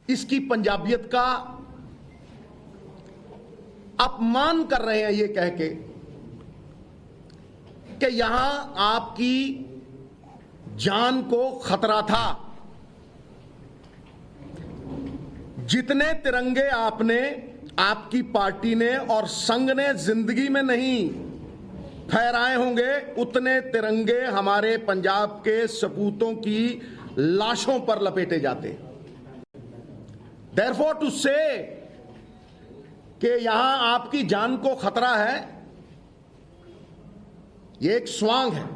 इसकी पंजाबियत का अपमान कर रहे हैं ये कह के कि यहां आपकी जान को खतरा था। जितने तिरंगे आपने, आपकी पार्टी ने और संघ ने जिंदगी में नहीं फहराए होंगे, उतने तिरंगे हमारे पंजाब के सपूतों की लाशों पर लपेटे जाते। Therefore to say कि यहां आपकी जान को खतरा है, ये एक स्वांग है,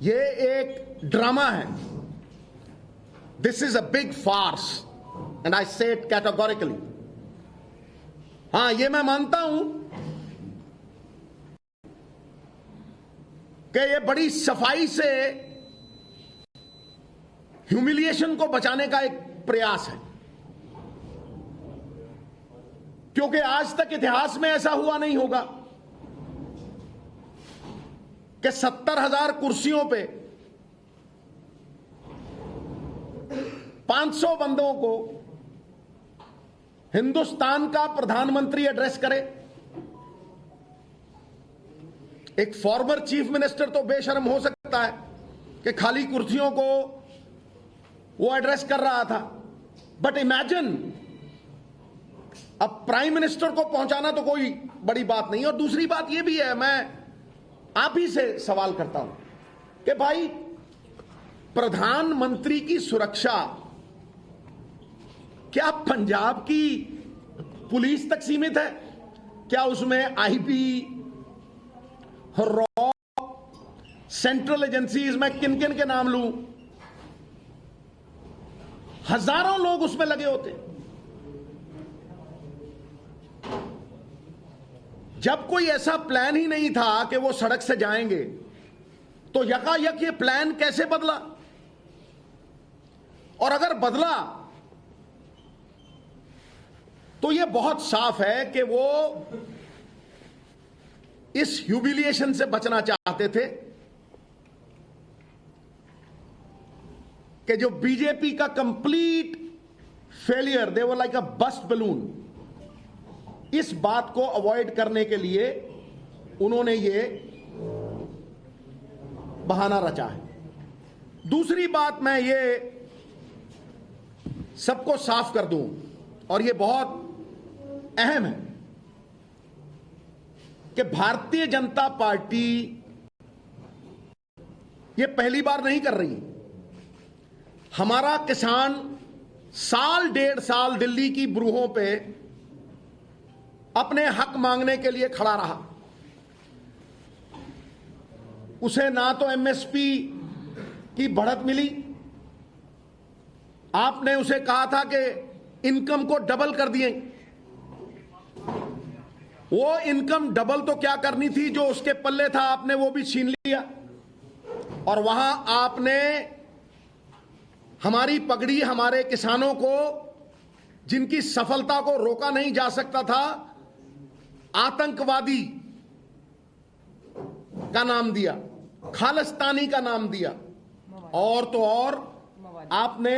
ये एक ड्रामा है। This is a big farce and I say it categorically. हां, ये मैं मानता हूं कि ये बड़ी सफाई से ह्यूमिलिएशन को बचाने का एक प्रयास है, क्योंकि आज तक इतिहास में ऐसा हुआ नहीं होगा कि 70,000 कुर्सियों पे 500 बंदों को हिंदुस्तान का प्रधानमंत्री एड्रेस करे। एक फॉर्मर चीफ मिनिस्टर तो बेशर्म हो सकता है कि खाली कुर्सियों को वो एड्रेस कर रहा था, बट इमेजिन अब प्राइम मिनिस्टर को पहुंचाना तो कोई बड़ी बात नहीं। और दूसरी बात ये भी है, मैं आप ही से सवाल करता हूं कि भाई, प्रधानमंत्री की सुरक्षा क्या पंजाब की पुलिस तक सीमित है? क्या उसमें आईबी, रॉ, सेंट्रल एजेंसीज, मैं किन किन के नाम लूं, हजारों लोग उसमें लगे होते। जब कोई ऐसा प्लान ही नहीं था कि वो सड़क से जाएंगे, तो यकायक ये प्लान कैसे बदला? और अगर बदला तो ये बहुत साफ है कि वो इस ह्यूमिलिएशन से बचना चाहते थे कि जो बीजेपी का complete failure, they were like a bust balloon, इस बात को अवॉइड करने के लिए उन्होंने ये बहाना रचा है। दूसरी बात मैं ये सबको साफ कर दूं, और ये बहुत अहम है, कि भारतीय जनता पार्टी ये पहली बार नहीं कर रही। हमारा किसान साल डेढ़ साल दिल्ली की ब्रूहों पे अपने हक मांगने के लिए खड़ा रहा। उसे ना तो एमएसपी की बढ़त मिली, आपने उसे कहा था कि इनकम को डबल कर दिए। वो इनकम डबल तो क्या करनी थी, जो उसके पल्ले था आपने वो भी छीन लिया। और वहां आपने हमारी पगड़ी, हमारे किसानों को, जिनकी सफलता को रोका नहीं जा सकता था, आतंकवादी का नाम दिया, खालिस्तानी का नाम दिया, और तो और आपने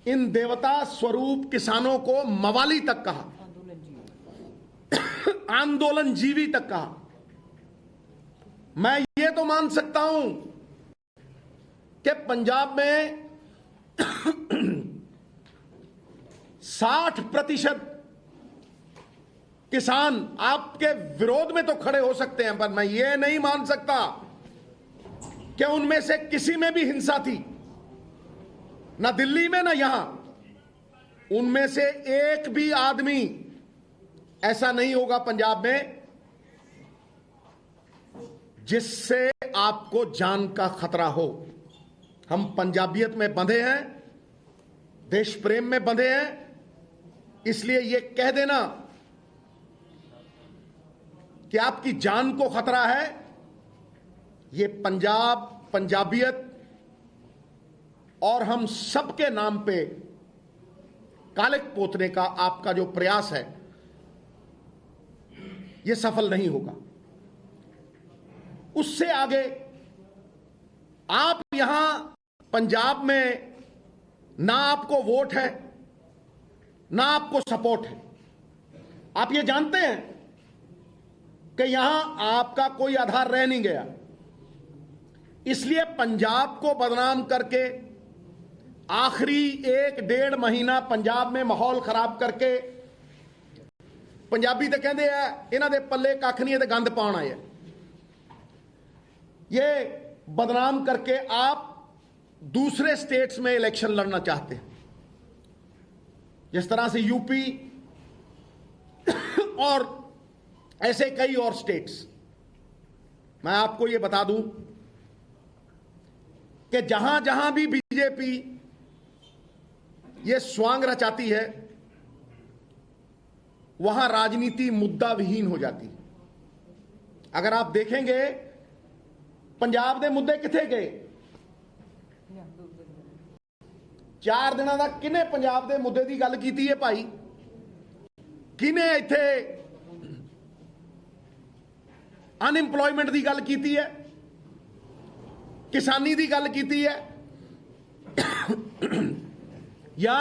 इन देवता स्वरूप किसानों को मवाली तक कहा, आंदोलन जीवी तक कहा। मैं ये तो मान सकता हूं कि पंजाब में 60% किसान आपके विरोध में तो खड़े हो सकते हैं, पर मैं ये नहीं मान सकता कि उनमें से किसी में भी हिंसा थी, ना दिल्ली में ना यहां। उनमें से एक भी आदमी ऐसा नहीं होगा पंजाब में जिससे आपको जान का खतरा हो। हम पंजाबियत में बंधे हैं, देश प्रेम में बंधे हैं, इसलिए यह कह देना कि आपकी जान को खतरा है, ये पंजाब, पंजाबियत और हम सबके नाम पे कालिक पोतने का आपका जो प्रयास है, ये सफल नहीं होगा। उससे आगे आप यहां पंजाब में ना आपको वोट है, ना आपको सपोर्ट है। आप ये जानते हैं कि यहां आपका कोई आधार रह नहीं गया, इसलिए पंजाब को बदनाम करके आखिरी 1-1.5 महीना पंजाब में माहौल खराब करके, पंजाबी तो कहते हैं इन्हां दे पल्ले कख नहीं है, गंद पाउण आए, ये बदनाम करके आप दूसरे स्टेट्स में इलेक्शन लड़ना चाहते हैं, जिस तरह से यूपी और ऐसे कई और स्टेट्स। मैं आपको यह बता दूं कि जहां जहां भी बीजेपी ये स्वांग रचाती है, वहां राजनीति मुद्दा विहीन हो जाती है। अगर आप देखेंगे पंजाब के मुद्दे किथे गए, 4 दिनों का किने पंजाब के मुद्दे की गल की है भाई? किने इत्थे अनएम्पलॉयमेंट की गल की है, किसानी की गल की है, या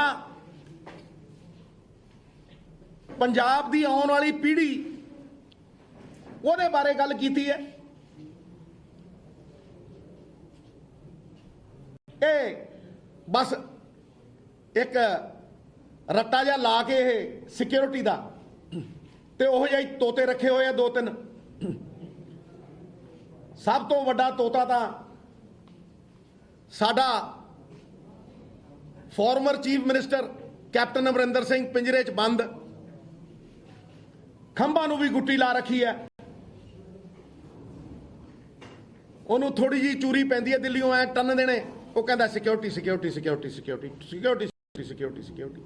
पंजाब की आने वाली पीढ़ी ਉਹਦੇ बारे गल की है? बस एक रट्टा जा ला के सिक्योरिटी का ते ओह जिहे तोते रखे हुए हैं 2-3। सब तो वड्डा तोता था साडा former chief minister captain Amarinder Singh पिंजरे च बंद, खंभा नूं भी गुट्टी ला रखी है, ਉਹਨੂੰ थोड़ी जी चूरी पैंदी है दिल्लियों ऐ टन देने, वो कहता security security security security security security security.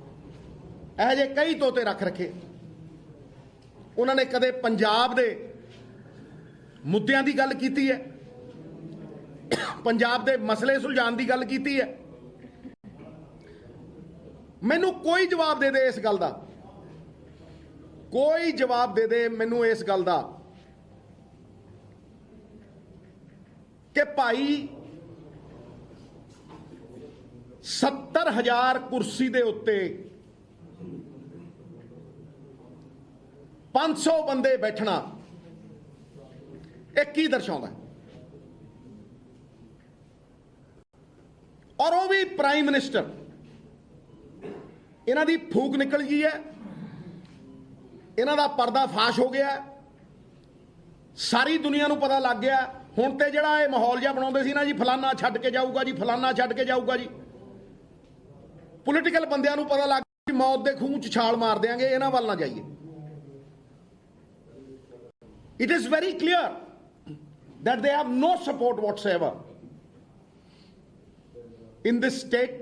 यह जे कई तोते रख रखे, उन्होंने कदे पंजाब दे मुद्दों की गल की है, पंजाब दे मसले सुलझाने की गल की है? मैनू कोई जवाब दे दे इस गल का, कोई जवाब दे दे मैनू इस गल का कि भाई 70,000 कुर्सी दे उत्ते 500 बंदे बैठना एक की दर्शाता है? और वो भी प्राइम मिनिस्टर। इन्हां दी फूक निकल गई है, इन्हां दा पर्दा फाश हो गया, सारी दुनिया नूं पता लग गया। हुण ते जिहड़ा ये माहौल जिहा बनाउंदे सी ना जी, फलाना छड्ड के जाऊगा जी, फलाना छड्ड के जाऊगा जी, पोलिटिकल बंदियां नूं पता लग गया मौत दे खूह च छाल मार देंगे, इन्हां वल ना जाइए। It is very clear that they have no support whatsoever in this state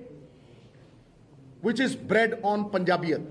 which is bred on Punjabiyat.